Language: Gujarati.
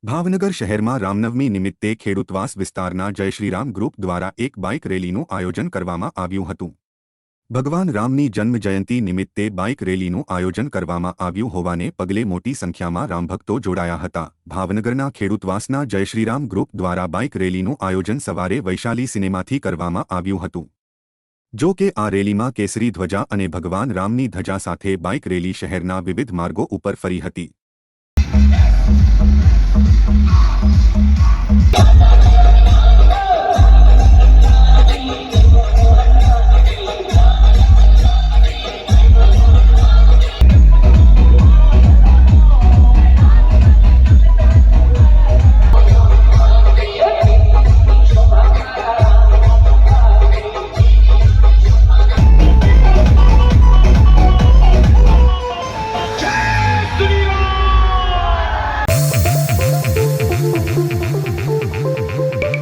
ભાવનગર શહેરમાં રામનવમી નિમિત્તે ખેડૂતવાસ વિસ્તારના જય શ્રીરામ ગ્રુપ દ્વારા એક બાઇક રેલીનું આયોજન કરવામાં આવ્યું હતું। ભગવાન રામની જન્મજયંતિ નિમિત્તે બાઇક રેલીનું આયોજન કરવામાં આવ્યું હોવાને પગલે મોટી સંખ્યામાં રામભક્તો જોડાયા હતા। ભાવનગરના ખેડૂતવાસના જય શ્રીરામ ગ્રુપ દ્વારા બાઇક રેલીનું આયોજન સવારે વૈશાલી સિનેમાથી કરવામાં આવ્યું હતું। જો કે આ રેલીમાં કેસરી ધ્વજા અને ભગવાન રામની ધજા સાથે બાઇક રેલી શહેરના વિવિધ માર્ગો ઉપર ફરી હતી।